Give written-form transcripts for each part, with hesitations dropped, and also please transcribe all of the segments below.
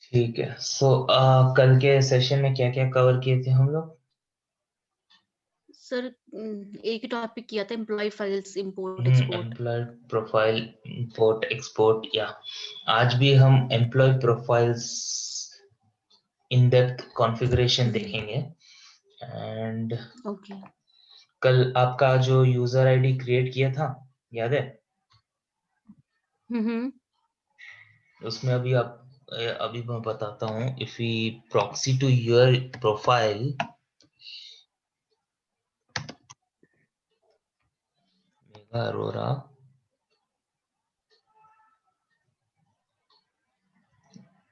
ठीक है। सो कल के सेशन में क्या क्या कवर किए थे हम लोग? सर एक ही टॉपिक किया था, employee files import export. Employee profile import export, या आज भी हम employee profiles in depth configuration देखेंगे। And okay. कल आपका जो यूजर आईडी क्रिएट किया था, याद है? उसमें अभी मैं बताता हूँ। If we proxy to your profile, Megha Arora,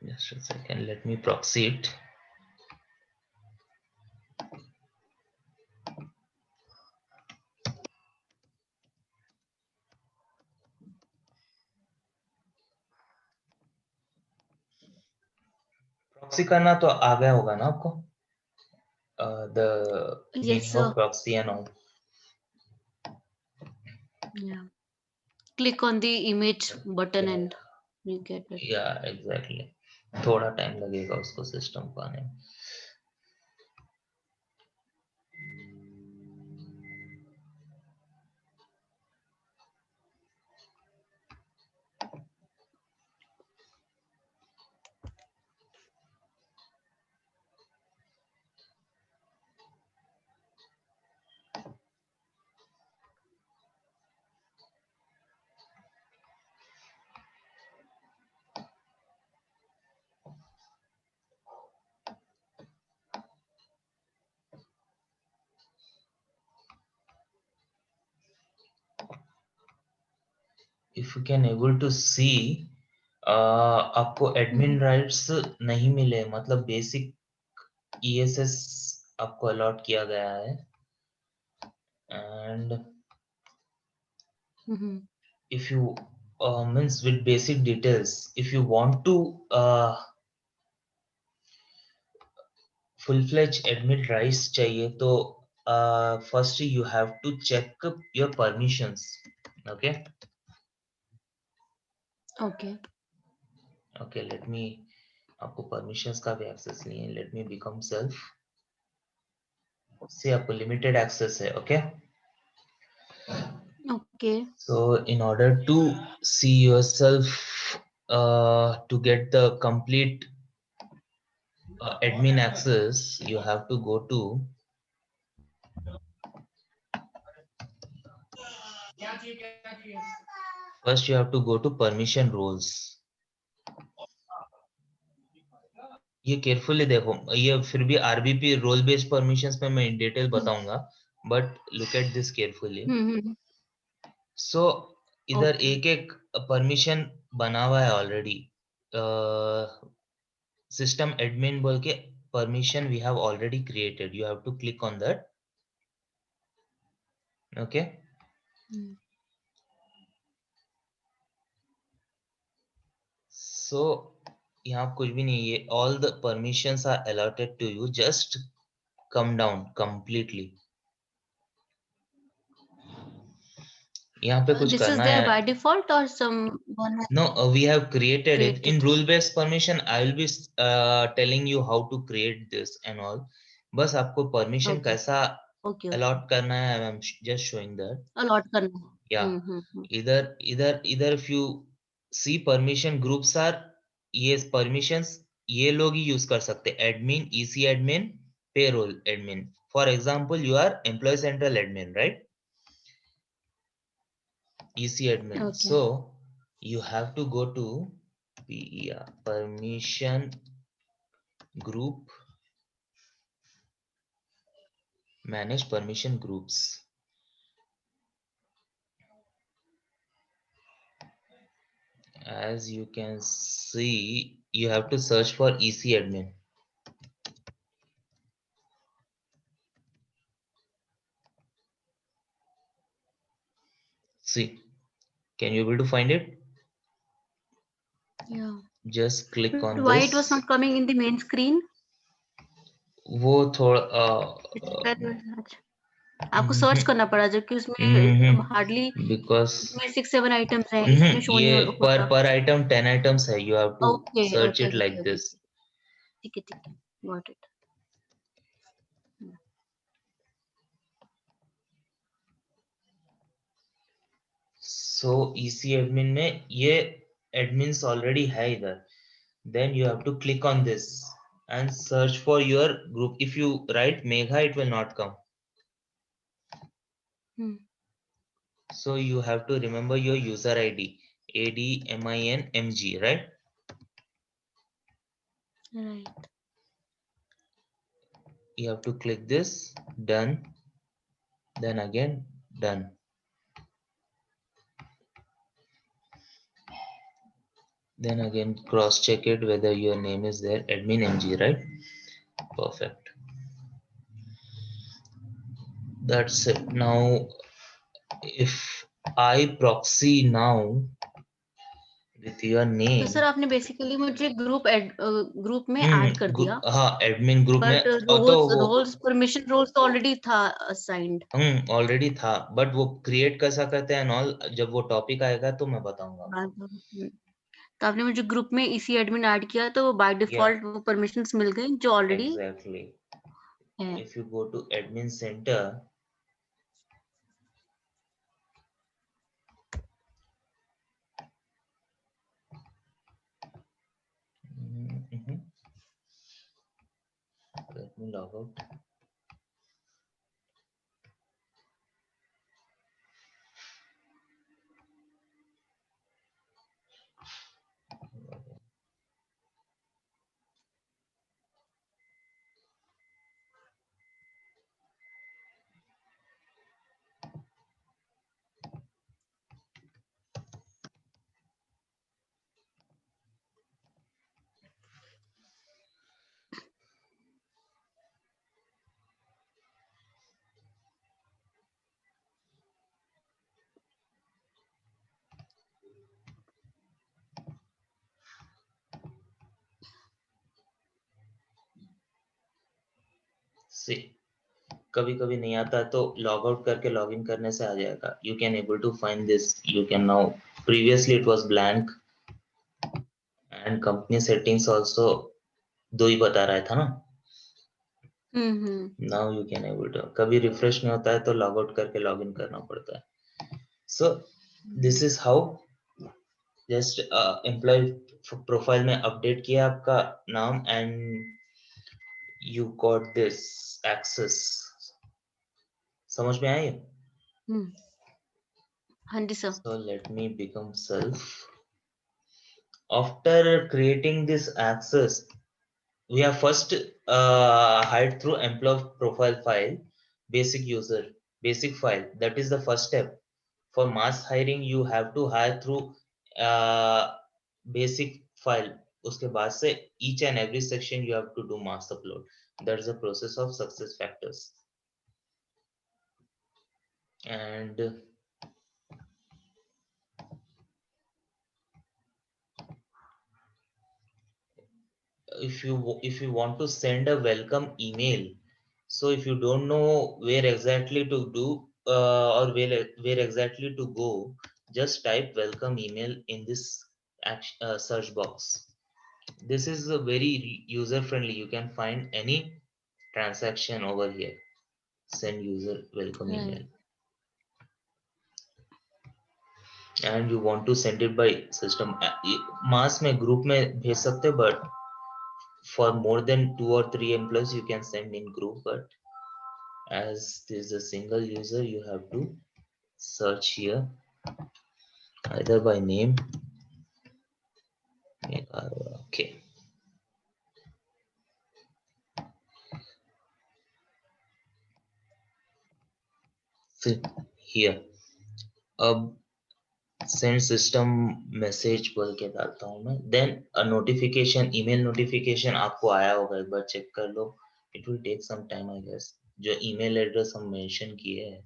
just a second, let me proxy it. Proxy करना तो आ गया होगा ना आपको, the Yes, meaning sir. Of proxy and all. Yeah. Click on the image button and you get it. या exactly, थोड़ा time लगेगा उसको सिस्टम को आने में। If you can able to see, आपको एडमिन राइट्स नहीं मिले, मतलब बेसिक ईएसएस आपको अलॉट किया गया है। And if you means with basic details, if you want to full-fledged admin rights चाहिए तो first you have to check your permissions. Okay, let me, आपको permissions का भी access नहीं है, let me become self, से आपको limited access है। Okay, so in order to see yourself, to get the complete admin access, you have to go to, first you have to go to permission roles. ये carefully देखो, ये फिर भी RBP role based permissions में मैं in detail बताऊंगा, but look at this carefully. So इधर एक एक परमिशन बना हुआ है ऑलरेडी, सिस्टम एडमिन बोल के permission we have already created, you have to click on that. Okay, so यहाँ कुछ भी नहीं, ये all the permissions are allotted to you, just come down completely. यहाँ पे कुछ करना है। by default or someone has No, we have created it in created? rule based permission. I will be telling you how to create this and all. बस आपको permission Okay. कैसा Okay. allot करना है, I'm just showing that. Allot करना है। Yeah. इधर if you see permission groups are, ये permissions ये लोग ही use कर सकते, admin, EC admin, payroll admin. For example, you are employee central admin, right? EC admin. Okay. So you have to go to PER, permission group, manage permission groups. As you can see, you have to search for EC admin. See, can you able to find it? Yeah. Just click But on why this. it was not coming in the main screen? वो थोड़ा It's very much. आपको search करना पड़ा जबकि उसमें hardly because 6-7 items हैं, इसमें show ये नहीं होता। पर आइटम 10 आइटम्स है, you have to okay search okay it like okay, this. ठीक है ठीक है, got it. So EC admin में ये एडमिन्स ऑलरेडी है इधर, then you have to click on this and search for your group. If you write Megha, it will not come. So you have to remember your user ID, ADMINMG, right? Right. You have to click this, done, then again done. Then again cross check it whether your name is there, admin MG, right? Perfect. That's it. Now if I proxy now with your तो name, sir आपने basically मुझे group में add कर दिया, हाँ admin group में, but roles permission roles तो already था असाइंड। ऑलरेडी था, बट वो क्रिएट कैसा करते हैं ऑल, जब वो टॉपिक आएगा तो मैं बताऊंगा। तो आपने मुझे ग्रुप में इसी एडमिन ऐड किया तो बाय डिफॉल्ट वो परमिशंस मिल गई जो ऑलरेडी एग्जैक्टली। है। If you go to admin centre, let me log out. See, कभी कभी नहीं आता तो लॉग आउट करके लॉग इन करने से आ जाएगा। You can able to find this, you can now, previously it was blank and company settings also दो ही बता रहा था ना। Now you can able to, कभी रिफ्रेश नहीं होता है तो लॉग आउट करके लॉग इन करना पड़ता है। So this is how just employee profile में अपडेट किया आपका नाम and you got this access. समझ में आया? हाँ जी sir. So let me become self. After creating this access, we have first hide through employee profile file, basic user, basic file. That is the first step. For mass hiring, you have to hire through basic file. उसके बाद से each and every section you have to do mass upload. That's the process of success factors. And if you want to send a welcome email, so if you don't know where exactly to do or where exactly to go, just type welcome email in this search box. This is a very user friendly, you can find any transaction over here. Send user welcome email, and you want to send it by system, mass में group में भेज सकते, but for more than 2 or 3 employees you can send in group, but as this is a single user you have to search here either by name. Okay, so here अब send system message बोल के डालता हूँ मैं, then notification, email notification आपको आया होगा, एक बार चेक कर लो। It will take some time I guess, जो ईमेल एड्रेस हम मेंशन किए हैं।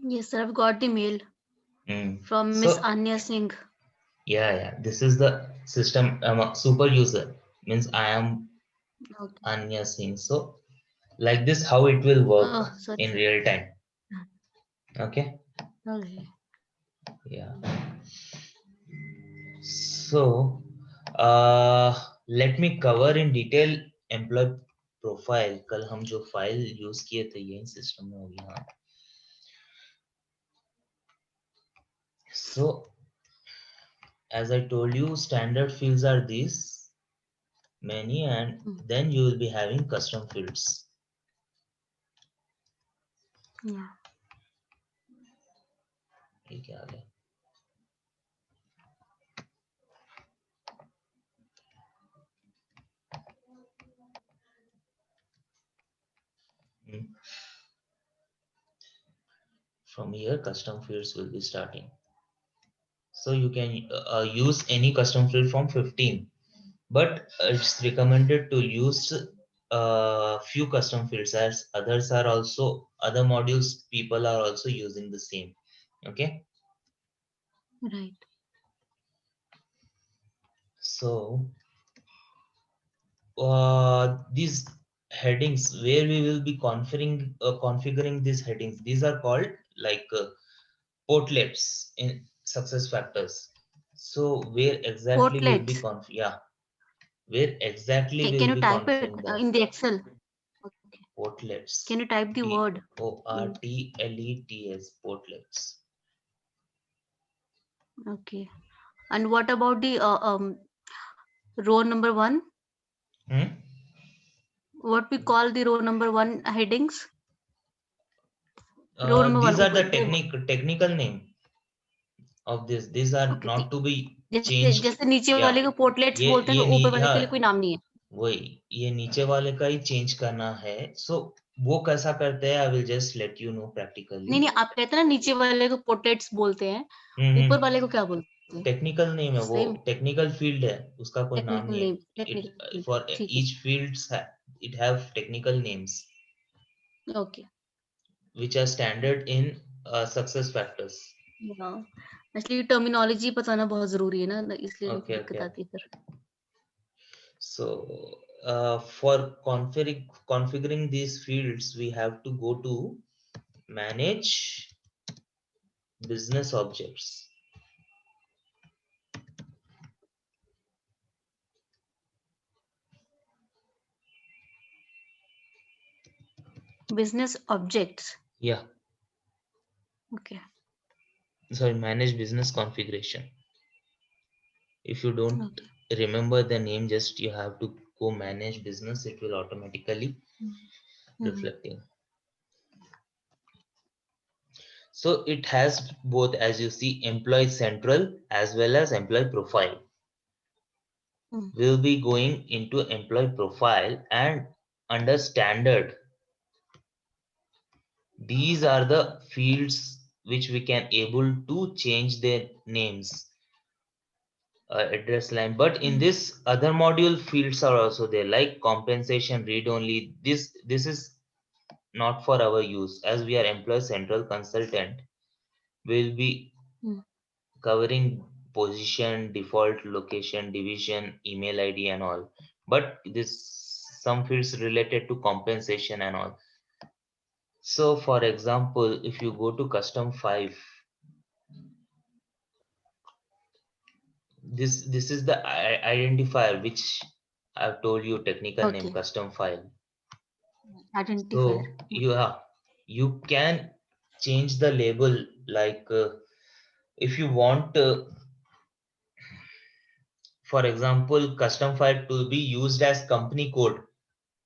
Yes, sir. I've got the mail from Miss So Anya Singh. yeah, this is the system. I'm a super user, means I am Okay. Anya Singh. So like this, how it will work Oh, sorry, in sir. real time. Okay. Okay. Yeah. So let me cover in detail employee profile. कल हम जो file use किए थे यही system में होगी. हाँ. So as I told you, standard fields are these many, and then you will be having custom fields. Yeah. ये क्या आ गया? From here, custom fields will be starting. So you can use any custom field from 15, but it's recommended to use few custom fields, as others are also, other modules people are also using the same. Okay. Right. So these headings where we will be configuring these headings, these are called like portlets in success factors. So where exactly will be Portlets. where exactly Can will you be type it configuring that? in the Excel? Okay. Portlets. Can you type the word? Portlets. Portlets. Okay. And what about the row number 1? What we call the row number 1 headings? Row number 1. These are the technical name of this. These are Okay. not to be जैसे changed. जैसे नीचे Yeah. वाले को portlets ये बोलते हैं, तो ऊपर वाले के लिए कोई नाम नहीं है. वही ये नीचे वाले का ही चेंज करना है. सो वो कैसा करते हैं, I will just let you know practically. नहीं, आप कहते हैं ना नीचे वाले को पोर्टलेट्स बोलते हैं, ऊपर वाले को क्या बोलते हैं? टेक्निकल नेम है वो. टेक्निकल फील्ड है, उसका कोई नाम नहीं है. Technical for each fields it have technical names. Okay. which are standard in success factors. Actually terminology बताना बहुत जरूरी है ना, इसलिए दिक्कत आती है फिर. So for configuring these fields, we have to go to manage business objects. Business objects. Yeah. Okay. Sorry, manage business configuration. If you don't remember the name, just you have to go manage business. It will automatically reflecting. So it has both, as you see, employee central as well as employee profile. We'll be going into employee profile, and under standard, these are the fields which we can able to change their names, address line. But in this other module, fields are also there, like compensation, read only. This is not for our use, as we are employee central consultant. We'll be covering position, default location, division, email ID and all. But this some fields related to compensation and all. So for example, if you go to custom 5, this is the identifier which I've told you, technical name custom file. Identifier. So you can change the label, like if you want for example, custom file to be used as company code.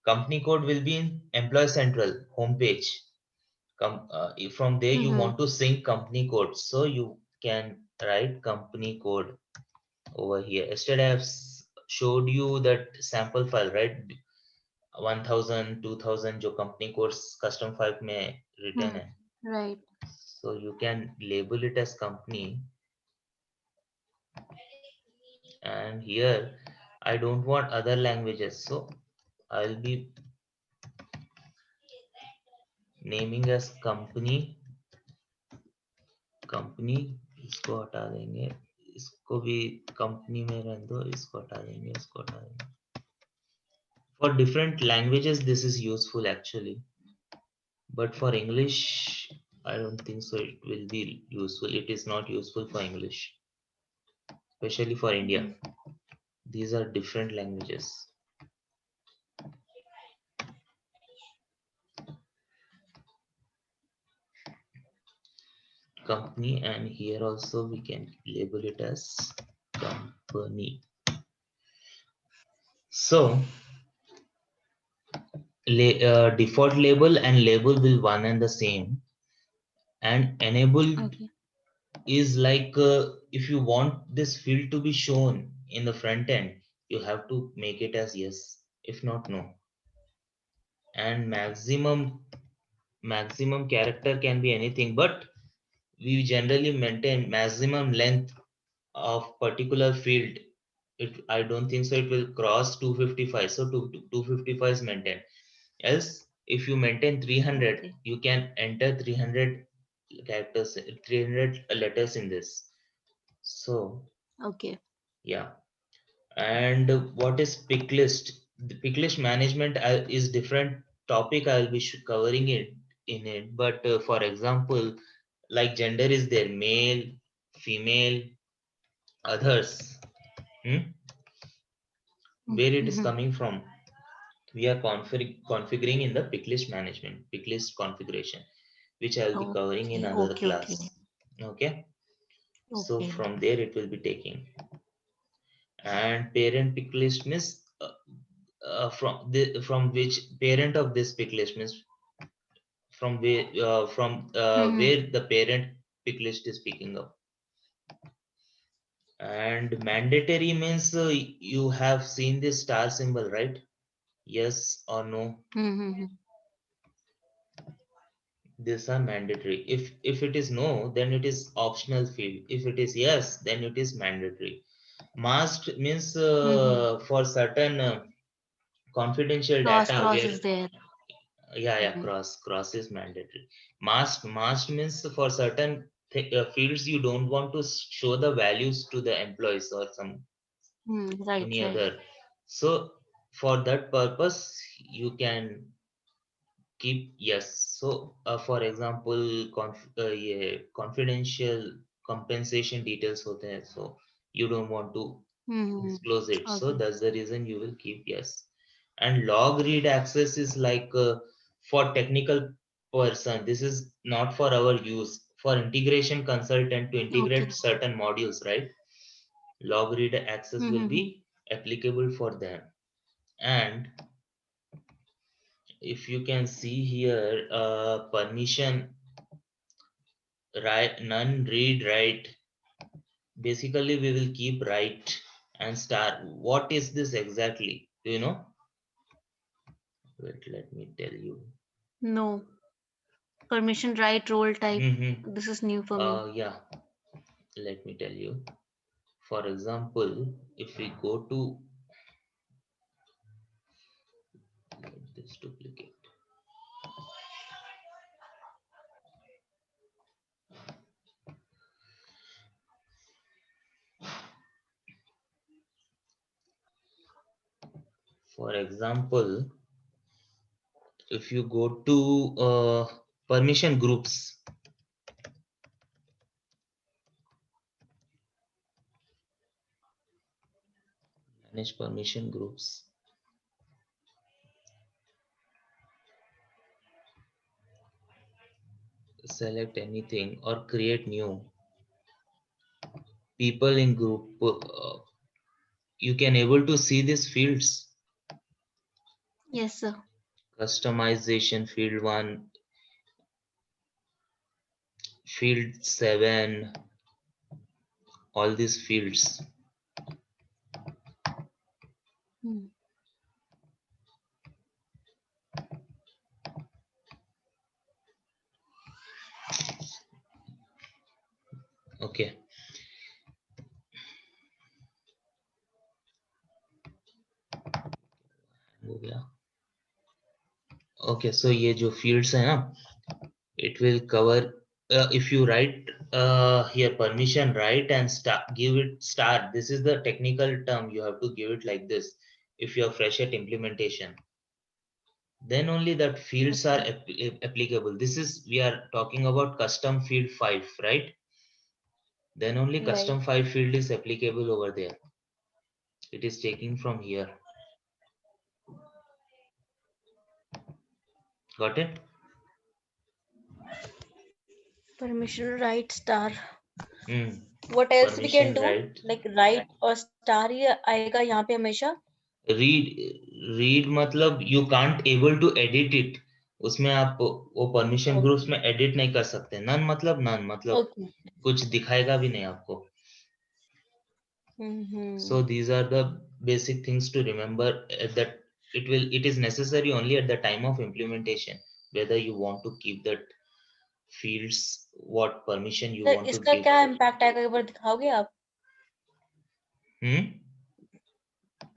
Company code will be in Employee Central homepage. From there, you want to sync company code, so you can write company code over here. Yesterday, I've showed you that sample file, right? 1000, 2000 जो company codes custom file में written है. Right. So you can label it as company. And here I don't want other languages, so I'll be naming as company company, इसको हटा देंगे, इसको भी company में रहने दो, इसको हटा देंगे, इसको हटा देंगे. For different languages this is useful actually, but for English I don't think so it will be useful. It is not useful for English, especially for India. These are different languages. Company, and here also we can label it as company. So default label and label will one and the same, and enable is like if you want this field to be shown in the front end, you have to make it as yes, if not no. And maximum character can be anything, but we generally maintain maximum length of particular field. I don't think so it will cross 255, so 255 is maintained. Else if you maintain 300, you can enter 300 characters, 300 letters in this. So yeah. And what is pick list? The pick list management is different topic. I'll be covering it in it. But for example, like gender is there, male, female, others. Where it is coming from? We are configuring in the pick list management, pick list configuration, which I'll be covering in another class. Okay. So from there it will be taking. And parent pick list means from which parent of this pick list means from where where the parent pick list is picking up. And mandatory means you have seen this star symbol, right? Yes or no? These are mandatory. If it is no, then it is optional field. If it is yes, then it is mandatory. Masked means for certain confidential data cross where is there. Cross is mandatory. Masked means for certain fields you don't want to show the values to the employees or some any other. So for that purpose you can keep yes. So for example confidential compensation details होते हैं, so you don't want to disclose it. So that's the reason you will keep yes. And log read access is like for technical person. This is not for our use. For integration consultant to integrate certain modules, right? Log read access will be applicable for them. And if you can see here, permission, write, none, read, write. Basically, we will keep write and star. What is this exactly? Do you know? Wait, let me tell you. No. Permission write role type. This is new for me. Yeah. Let me tell you. For example, if we go to this duplicate. For example, if you go to permission groups, manage permission groups. Select anything or create new people in group. You can able to see these fields. Yes, sir. Customization field 1, field 7, all these fields. Okay. हो गया. Okay, so ये जो fields है ना, it will cover if you write here permission right and give it star. This is the technical term. You have to give it like this. If you are fresh at implementation, then only that fields are applicable. This is, we are talking about custom field 5, right? Then only custom 5 field is applicable over there. It is taking from here. Got it? Permission right star. Hmm. What else we can Permission do? right. Like right और star ही आएगा यहाँ पे हमेशा. Read मतलब you can't able to edit it. उसमें आप वो permission groups में एडिट नहीं कर सकते. नन मतलब कुछ दिखाएगा भी नहीं आपको. So these are the basic things to remember, that it is necessary only at the time of implementation, whether you want to keep that fields, what permission you want to इसका give. क्या impact आएगा एक बार दिखाओगे आप?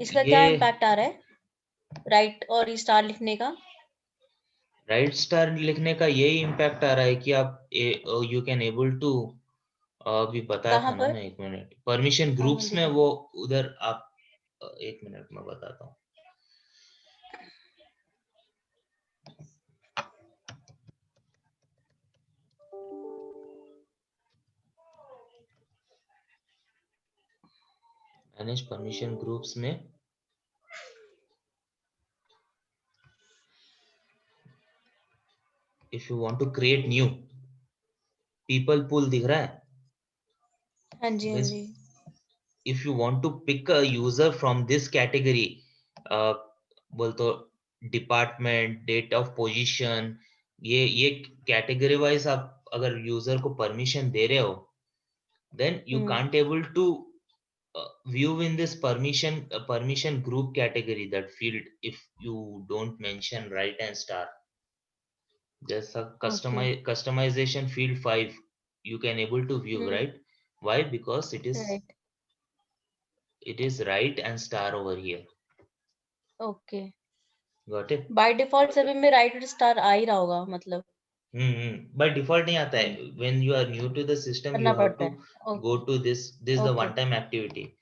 इसका क्या impact आ रहा है राइट और स्टार लिखने का? राइट स्टार लिखने का यही इम्पैक्ट आ रहा है कि आप यू कैन एबल टू, अभी बताया था ना मैं, एक मिनट, परमिशन ग्रुप्स में वो उधर आप, एक मिनट में बताता हूँ. मैनेज परमिशन ग्रुप्स में if you want to create new people pool दिख रहा है. हाँ जी हाँ जी. If you want to pick a user from this category, बोल तो डिपार्टमेंट, डेट ऑफ पोजीशन, ये कैटेगरी वाइज आप अगर यूजर को परमिशन दे रहे हो, then you can't able to view in this permission group category that field if you don't mention right and star. There's a customization field 5 you can able to view, right? Why? Because it is right and star over here. Okay. Got it? By default सभी में right और star आ ही रहा होगा मतलब. By default नहीं आता है. When you are new to the system, you have to go to this is the one time activity.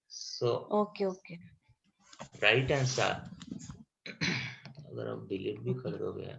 So okay. right and star. अगर आप डिलीट भी कर दोगे,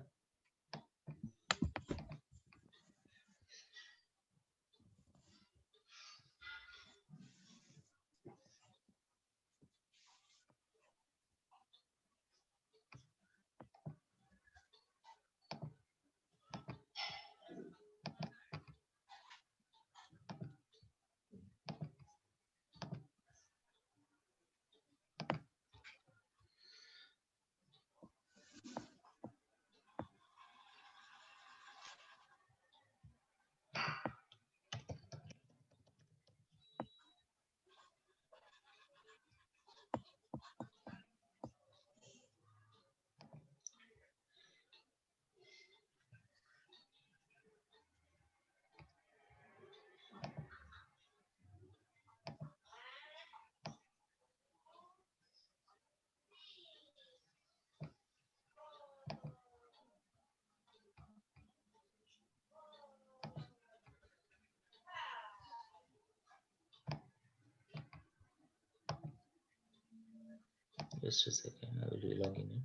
just a second, I will relog in it.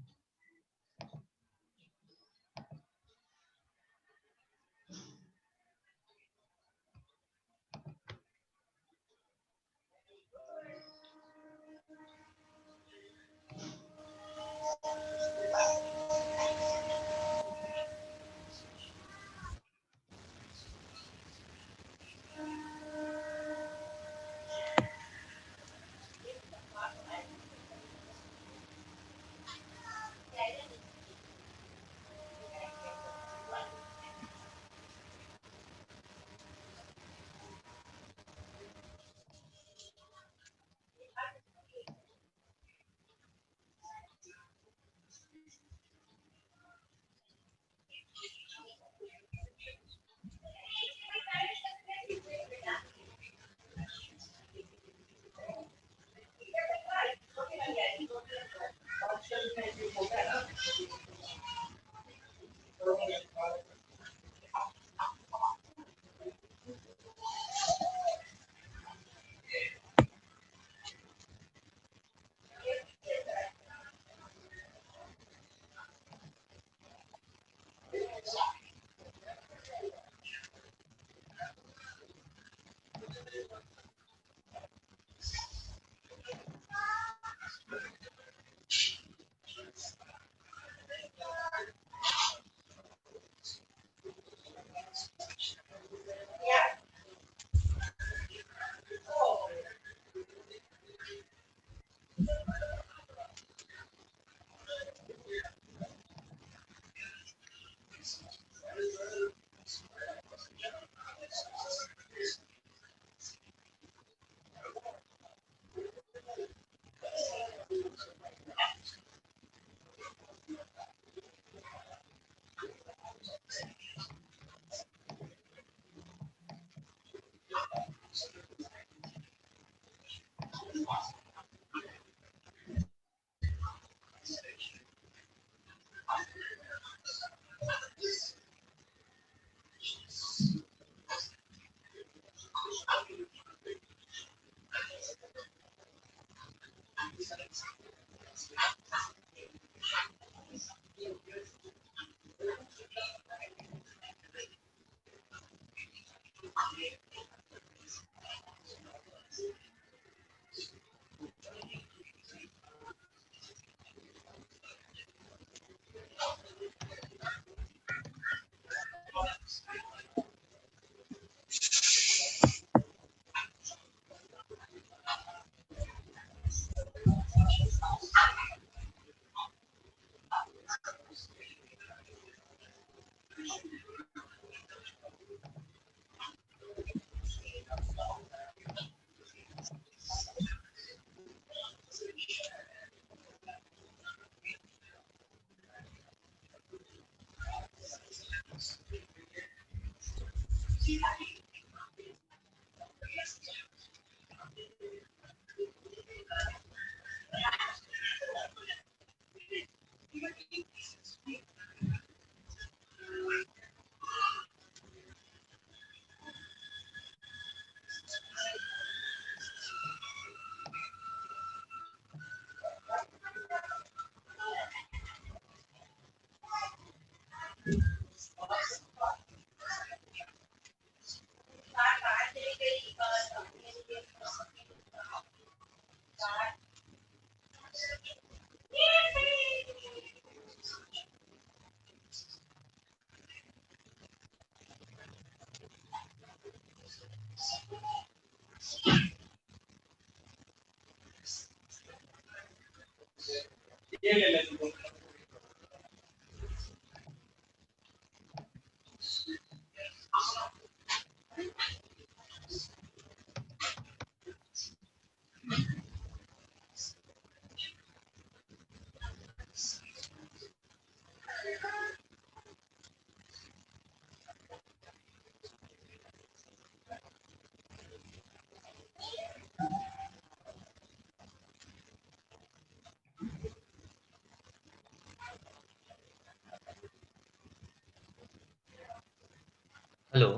Hello.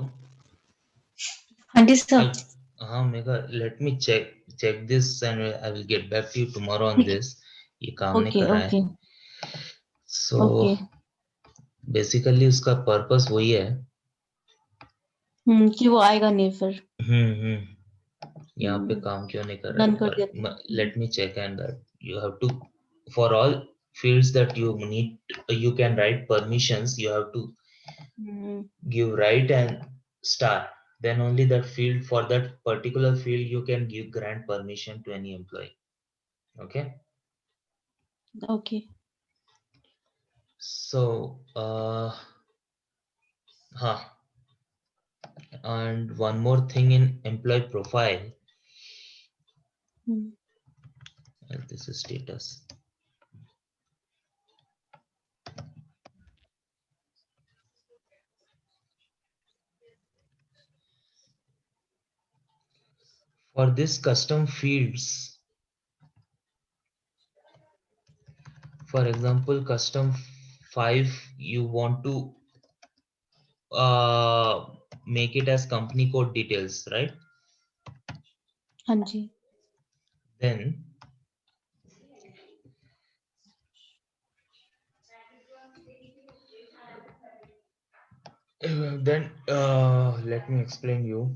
हाँ जी sir. Mega, let me check this and I will get back to you tomorrow on this. ये काम नहीं ओके कर रहा है. Okay So okay. basically उसका purpose वही है. कि वो आएगा नहीं फिर। यहाँ पे काम क्यों नहीं कर रहा डन है? कर दिया। Let me check and that you have to, for all fields that you need, you can write permissions. You have to give right and star. Then only that field, for that particular field you can give grant permission to any employee. Okay. Okay. So and one more thing in employee profile. This is status. For this custom fields, for example, custom 5, you want to make it as company code details, right? हाँ जी। Then Then let me explain you.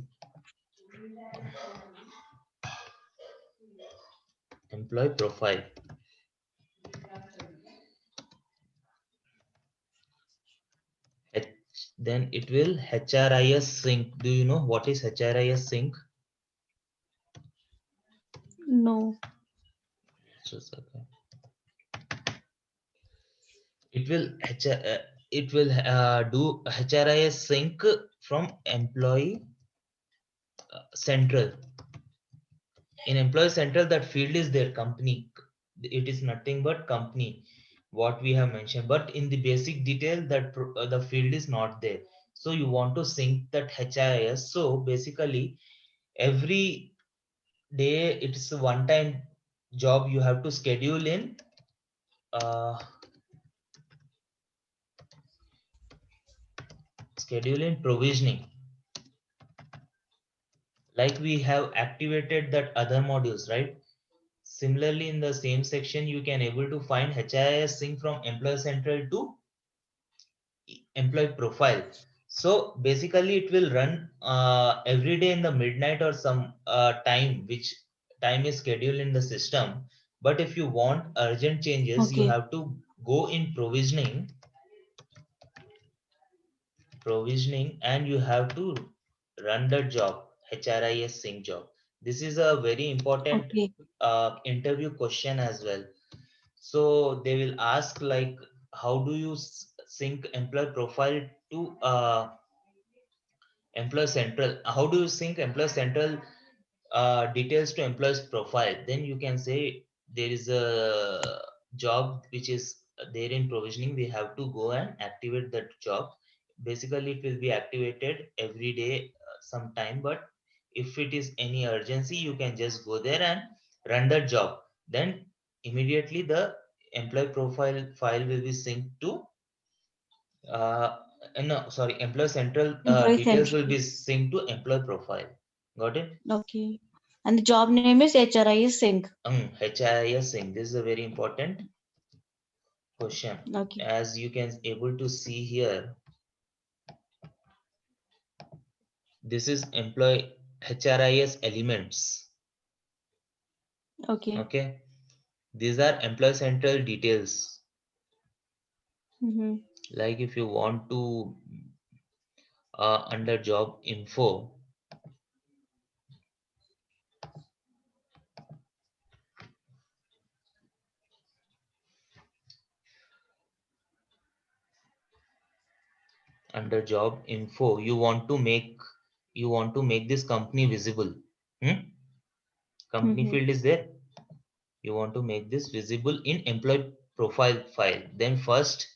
Employee profile. Then it will HRIS sync. Do you know what is HRIS sync? No. Just a second. It will do HRIS sync from employee central. In employee central, that field is their company. It is nothing but company, what we have mentioned. But in the basic detail, that the field is not there. So you want to sync that HRIS. So basically, every day it's a one-time job you have to schedule in. Schedule in provisioning. Like we have activated that other modules, right? Similarly, in the same section, you can able to find HRIS sync from employee central to employee profile. So basically it will run every day in the midnight or some time, which time is scheduled in the system. But if you want urgent changes, you Okay. have to go in provisioning, and you have to run the job, HRIS sync job. This is a very important Okay. interview question as well. So they will ask like, how do you sync employee profile to employee central? How do you sync employee central details to employee's profile? Then you can say there is a job which is there in provisioning. We have to go and activate that job. Basically, it will be activated every day sometime. But if it is any urgency, you can just go there and run that job. Then immediately the employee profile file will be synced to no, sorry, employee central Employee details will central. be synced to employee profile. Got it? Okay. And the job name is HRIS sync. HRIS sync. This is a very important question. Okay. As you can able to see here, this is employee HRIS elements. Okay. Okay. These are employee central details. Like if you want to under job info, you want to make this company visible. Company field is there. You want to make this visible in employee profile file. Then first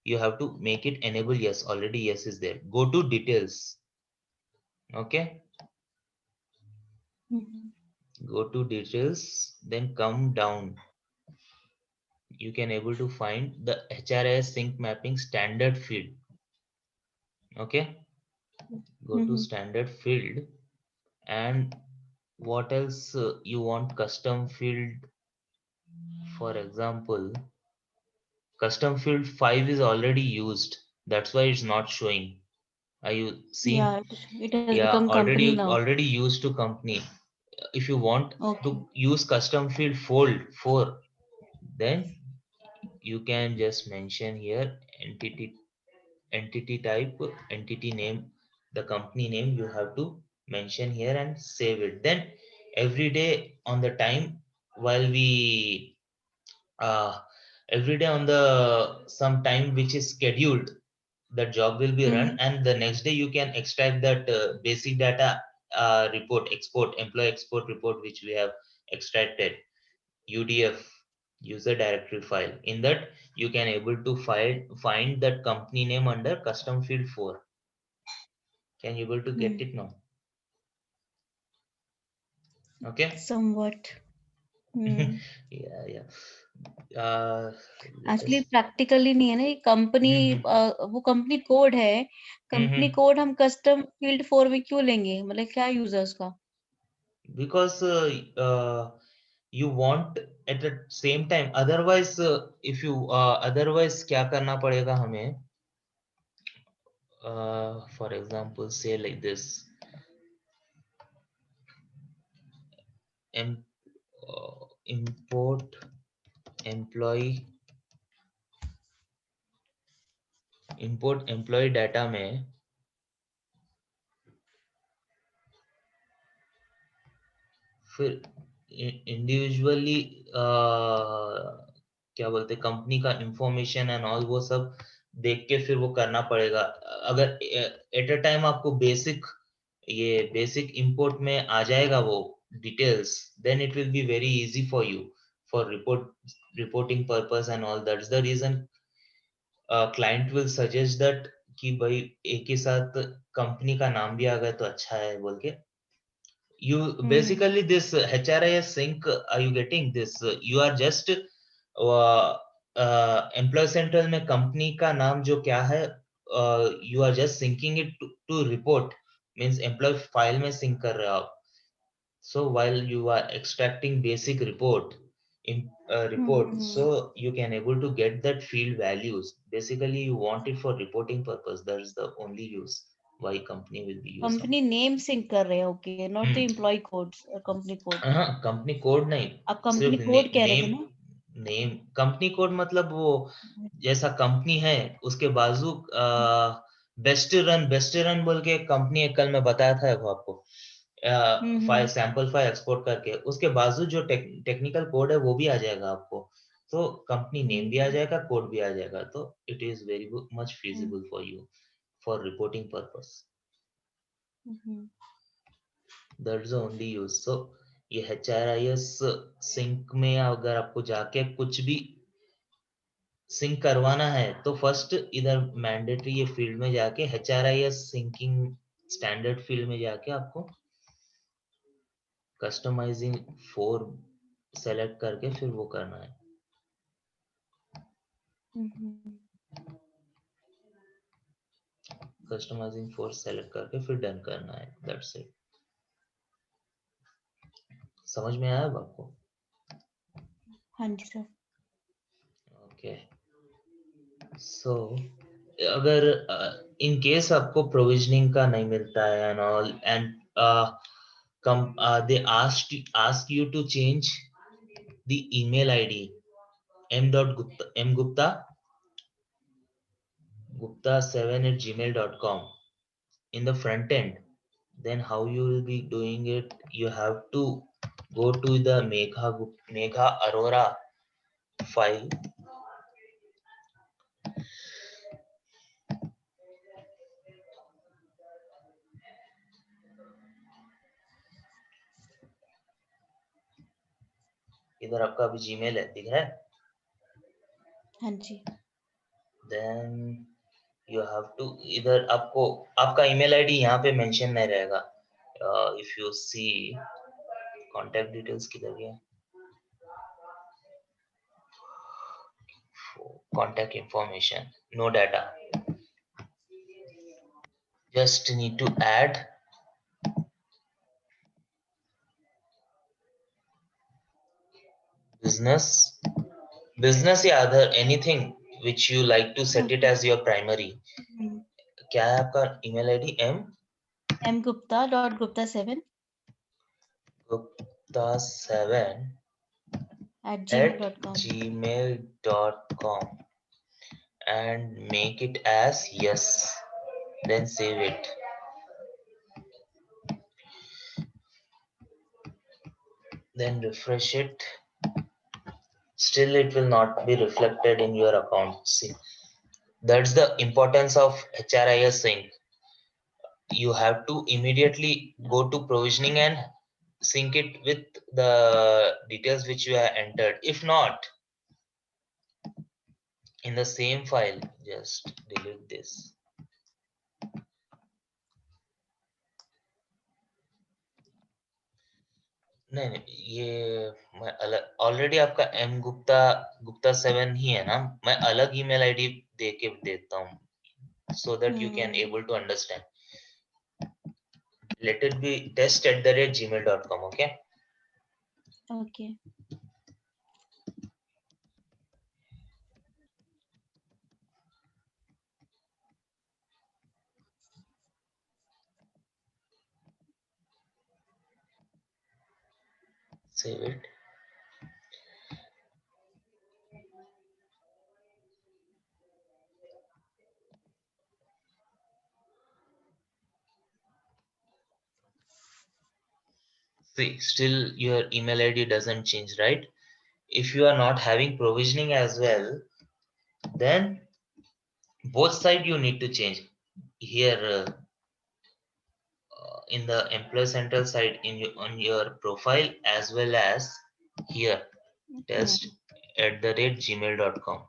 you have to make it enable yes. Already yes is there. Go to details. Okay. Go to details, then come down. You can able to find the HRIS sync mapping standard field. Okay. Go to standard field, and what else you want? Custom field. For example, custom field 5 is already used. That's why it's not showing. Are you seeing? Yeah, it has Yeah, become company now. already used to company. If you want Okay. to use custom field fold 4, then you can just mention here entity type, entity name, the company name you have to mention here and save it. Then every day on the time, while we every day on the some time which is scheduled, the job will be run, and the next day you can extract that basic data report, employee export report, which we have extracted, UDF, user directory file. In that you can able to find that company name under custom field 4. Can you able to get it now? Okay. Somewhat. Yeah. Actually practically नहीं है ना, ये company वो company code है, company code हम custom field 4 में क्यों लेंगे, मतलब क्या यूज है उसका? Because you want at the same time, otherwise if you otherwise क्या करना पड़ेगा हमें, For example, say like this, import employee data में फिर इंडिविजुअली क्या बोलते कंपनी का इंफॉर्मेशन एंड ऑल वो सब देख के फिर वो करना पड़ेगा। अगर एट अ टाइम आपको बेसिक इंपोर्ट में आ जाएगा वो details, then it will be very easy for you for reporting purpose and all. That's the reason client will suggest that कि भाई एक ही साथ कंपनी का नाम भी आ गया तो अच्छा है बोल के। You basically this HRIS sync, are you getting this? You are just employee central में कंपनी का नाम जो क्या है, you are just syncing it to report, means employee file में sync कर रहे हो आप। So while you are extracting basic report in report, so you can able to get that field values. Basically, you want it for reporting purpose. That is the only use why company will be using. Company name sync कर रहे हैं, okay, not the employee codes, company code. हाँ, company code नहीं, आप company सिर्फ code कह रहे थे नेम। ना? नेम कंपनी कोड मतलब वो जैसा कंपनी है उसके बाजू बेस्ट रन बोल के कंपनी एक कल मैं बताया था वो आपको, फाइल सैंपल फाइल एक्सपोर्ट करके उसके बाजू जो टेक्निकल कोड है वो भी आ जाएगा आपको। तो कंपनी नेम भी आ जाएगा, कोड भी आ जाएगा, तो it is very much feasible for you for reporting purpose. That's the only use. So ये HRIS सिंक में अगर आपको जाके कुछ भी सिंक करवाना है तो फर्स्ट इधर मैंडेटरी ये फील्ड में जाके HRIS सिंकिंग स्टैंडर्ड फील्ड में जाके आपको कस्टमाइजिंग फॉर सेलेक्ट करके फिर वो करना है। कस्टमाइजिंग फॉर सेलेक्ट करके फिर डन करना है, दैट्स इट। समझ में आया अब आपको? हाँ जी सर। ओके, सो अगर इन केस आपको प्रोविजनिंग का नहीं मिलता है and all and they ask you to change the email ID m.gupta7@gmail.com in the front end, then how you will be doing it? You have to go to the Megha Arora file, इधर आपका अभी Gmail है, दिख रहा है? हाँ जी। Then you have to इधर आपको आपका ईमेल आईडी यहाँ पे मेंशन नहीं रहेगा। If you see contact details किधर गया, contact information, no data, just need to add business या other anything which you like to set it as your primary। क्या है आपका email ID? mgupta.gupta7 gupta7@gmail.com and make it as yes, then save it। then refresh it, still it will not be reflected in your account। See, that's the importance of HRIS sync। You have to immediately go to provisioning and sync it with the details which you have entered. If not, in the same file, just delete this। नहीं, ये मैं अलग, already आपका गुप्ता 7 ही है ना, मैं अलग email ID दे के देता हूँ so that you can able to understand। let it be test@gmail.com। okay, okay. save it. See, still your email ID doesn't change, right? If you are not having provisioning as well, then both side you need to change. Here in the employee central side on your profile, as well as here test @gmail.com.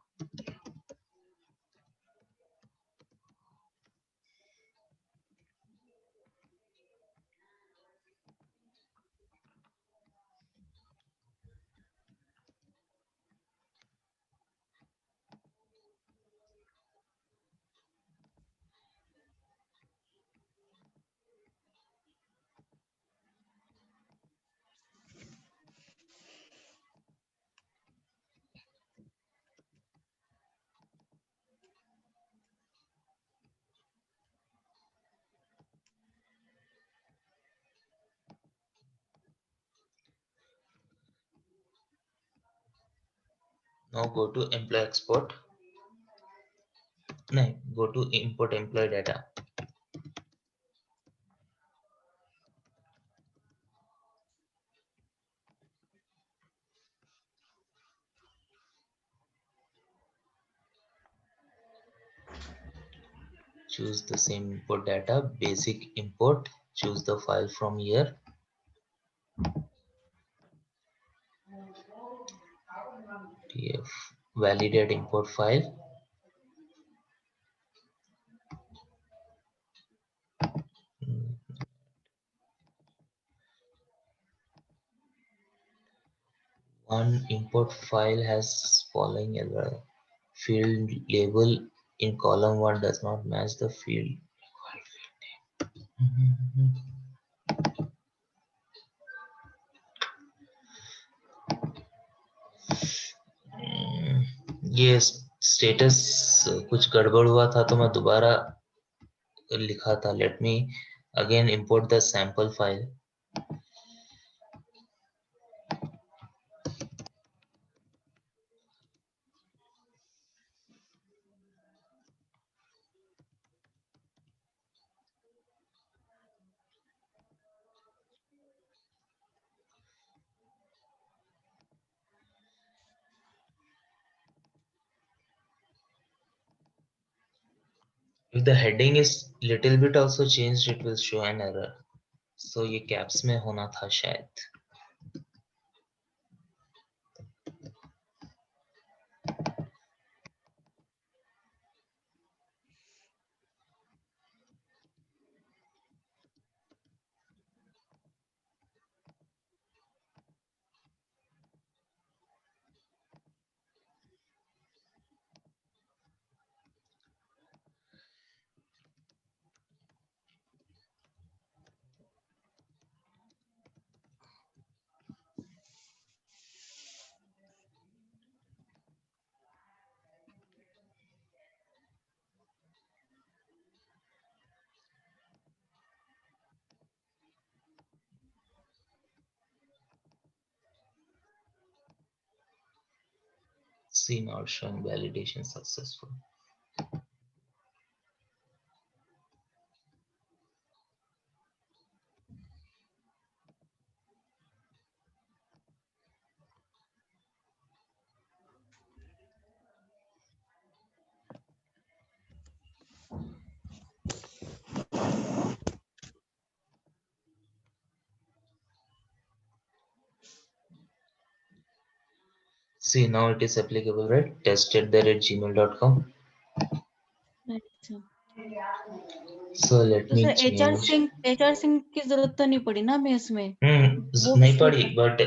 Now go to employee export. No, go to import employee data. Choose the same import data, basic import. Choose the file from here. TF validate import file. One import file has following error. Field label in column 1 does not match the field. ये status कुछ गड़बड़ हुआ था तो मैं दोबारा लिखा था. Let me again import the sample file. If the heading is little bit also changed, it will show an error. So ये caps में होना था शायद. See now showing validation successful. See now it is applicable, right? test@gmail.com. अच्छा. So let तो me sir change. HR sync की जरूरत तो नहीं पड़ी ना हमें इसमें. वो नहीं फ्री पड़ी, था. but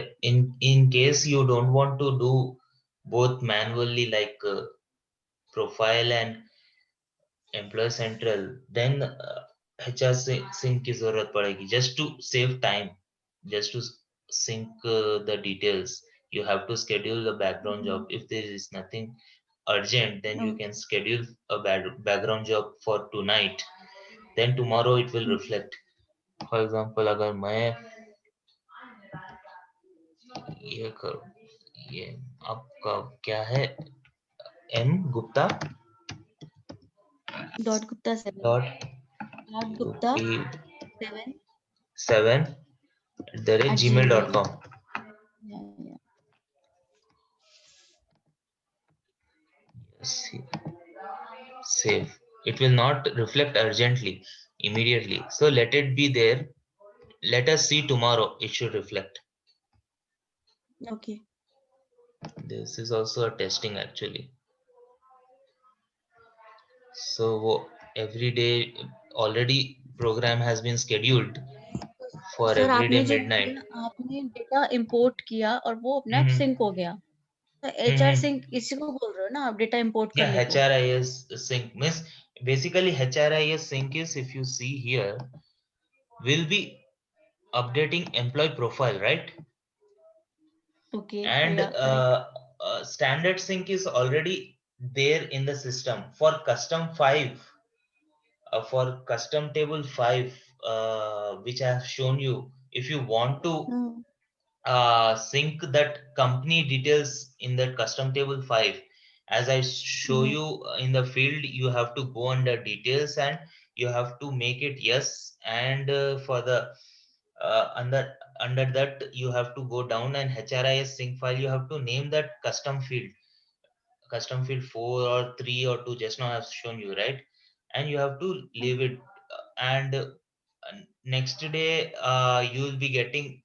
in case you don't want to do both manually like profile and employee central, then HR sync की जरूरत पड़ेगी just to save time, just to sync the details. You have to schedule the background job. If there is nothing urgent, then you can schedule a background job for tonight. Then tomorrow it will reflect. For example, अगर मैं ये करो, ये आपका क्या है, M Gupta dot Gupta 7 dot dot Gupta 7 7 @gmail.com. yeah. Save. It will not reflect urgently, immediately. So let it be there. Let us see tomorrow. It should reflect. Okay. This is also a testing actually. So every day already program has been scheduled for sir every day आपने जो midnight. बोला, आपने data import किया और वो अपने आप Mm-hmm. Sink हो गया, तो HR Mm-hmm. सिंक इसी को बोल रहे हो ना आप, डेटा इंपोर्ट Yeah, करने को? HRIS sync means basically HRIS sync is, if you see here, will be updating employee profile, right? Okay And या correct. standard sync is already there in the system for custom 5, for custom table 5, which I have shown you. If you want to sync that company details in that custom table 5, as I show you in the field, you have to go under details and you have to make it yes, and for the under that you have to go down, and HRIS sync file you have to name that custom field 4 or 3 or 2, just now I've shown you, right? And you have to leave it, and next day you will be getting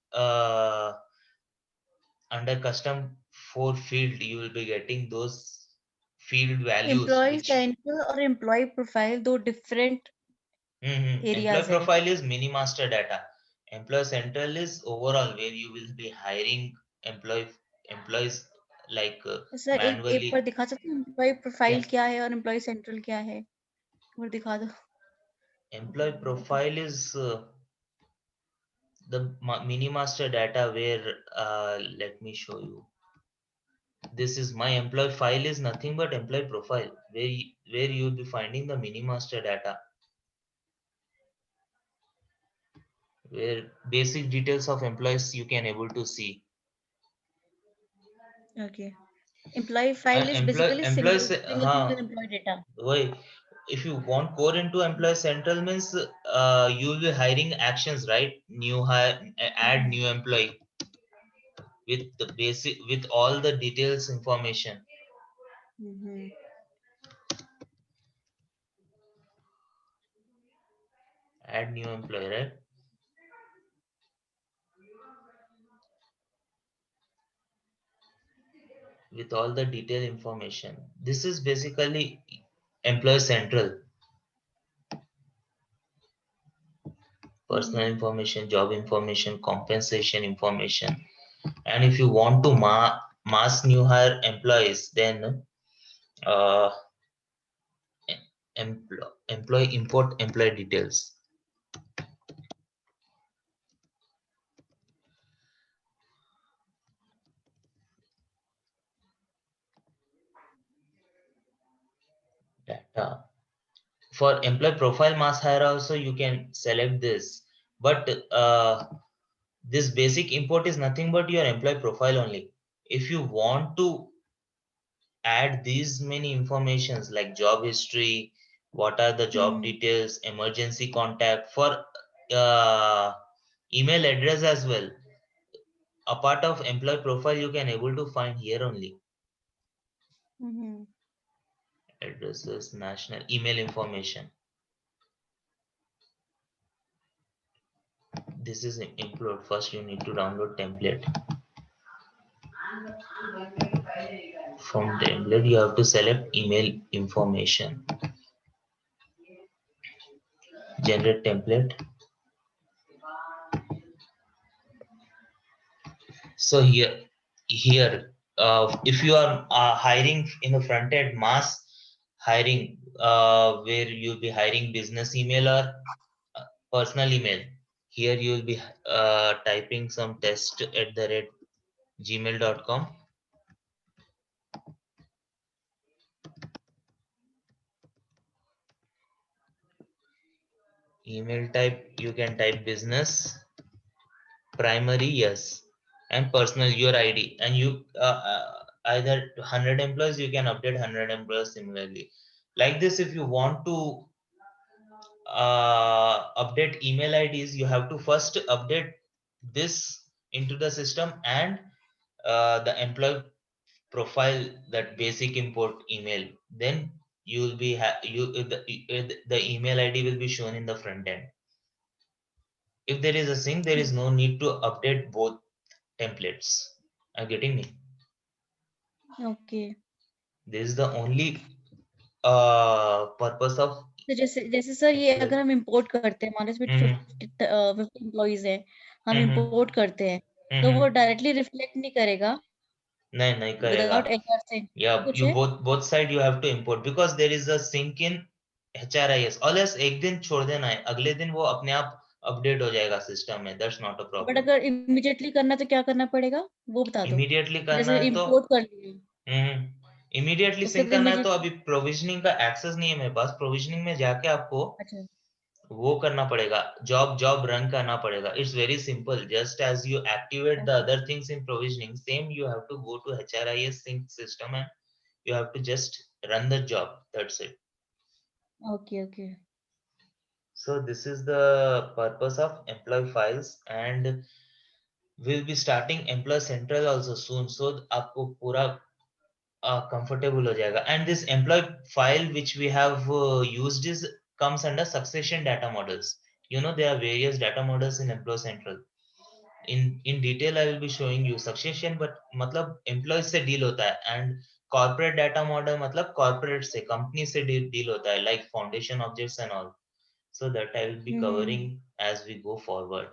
under custom 4 field, you will be getting those field values employee which centre और employee profile दो different employee areas है. profile is mini master data. Employee central is overall where you will be hiring employees like sir एक बार manually. दिखा सकते हैं employ Yeah, profile क्या है और एम्प्लॉय सेंट्रल क्या है, एक बार दिखा दो. employee profile is the mini master data where let me show you. This is my employee file is nothing but employee profile where you will be finding the mini master data, where basic details of employees you can able to see. Okay. Employee file is basically Employees, single single employee data. why, if you want core into employee central means you will be hiring actions, right? New hire, add new employee with the basic, with all the details information. Add new employee, right? With all the detailed information. This is basically employee central. Personal information, job information, compensation information. And if you want to mass new hire employees, then uh, employee import employee details. Data. For employee profile mass hire also you can select this, but this basic import is nothing but your employee profile only. If you want to add these many informations like job history, what are the job details, emergency contact, for email address as well, a part of employee profile you can able to find here only. Addresses, national email information. This is include. First you need to download template. From template you have to select email information, generate template. So here if you are hiring in the front end mass hiring, where you'll be hiring business email or personal email, here you will be typing some test@gmail.com. Email type, you can type business primary, yes, and personal your ID, and you either 100 employees, you can update 100 employees similarly. Like this, if you want to update email IDs, you have to first update this into the system, and the employee profile, that basic import email, then you will be the email ID will be shown in the front end. If there is a sync, there is no need to update both templates. Are you getting me? Okay. This is the only purpose of तो जैसे जैसे sir ये employee. अगर हम import करते हैं, हमारे इसमें हम्म 50 एम्प्लॉइज हैं, हम हम्म इंपोर्ट करते हैं, तो हम्म वो डायरेक्टली रिफ्लेक्ट नहीं करेगा नहीं करेगा. विदाउट एचआर से, Yeah, कुछ you है? both side you have to import, because there is a sync in HRIS. Unless एक दिन छोड़ देना है, अगले दिन वो अपने आप अपडेट हो जाएगा सिस्टम में. That's not a but problem. अगर इमीडिएटली करना तो क्या करना पड़ेगा, वो बता दो। इमीडिएटली करना जैसे है तो इंपोर्ट कर लिया इमीडिएटली तो सिंक फिर करना है, तो इमीडिएटली, अभी प्रोविजनिंग का एक्सेस नहीं है मेरे पास. प्रोविजनिंग में जाके आपको अच्छा वो करना पड़ेगा, जॉब रन करना पड़ेगा. It's very simple. Just as you activate the okay other things in provisioning, same you have to go to HRIS sync system, and you have to just run the job. That's it. Okay okay So this is the purpose of employee files, and we'll be starting employee central also soon. So आपको पूरा comfortable हो जाएगा. And this employee file which we have used is comes under succession data models. You know, there are various data models in employee central. In detail I will be showing you succession, but मतलब employees से deal होता है, and corporate data model मतलब corporate से, company से deal होता है, like foundation objects and all. So that I will be covering as we go forward.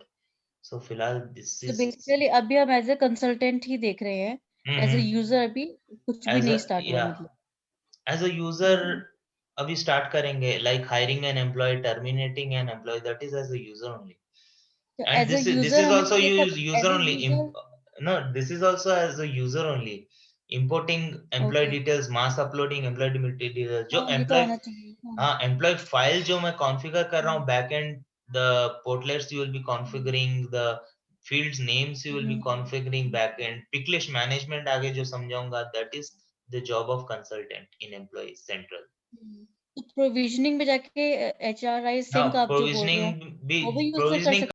So फिलहाल this तो is बेसिकली अभी हम एज ए कंसल्टेंट ही देख रहे हैं, एज ए यूजर अभी कुछ भी as नहीं a, स्टार्ट हुआ yeah, मतलब। as a user अभी start करेंगे, like hiring an employee, terminating an employee, that is as a user only. तो And as a this user is हमें also देखो, user as a only. User, No, this is also as a user only. Importing employee okay, details, mass uploading employee details. जो हाँ ये तो employee, आना चाहिए, हाँ। हाँ, employee file जो मैं configure कर रहा हूँ back end, the portlets you will be configuring, the fields names you will be configuring back end, pick list management आगे जो समझाऊंगा, that is the job of consultant in employee central. तो provisioning में जाके एचआरआई हाँ, सिंक आप जो बोल रहे हो, provisioning भी, वो भी यूजर कर provisioning सकते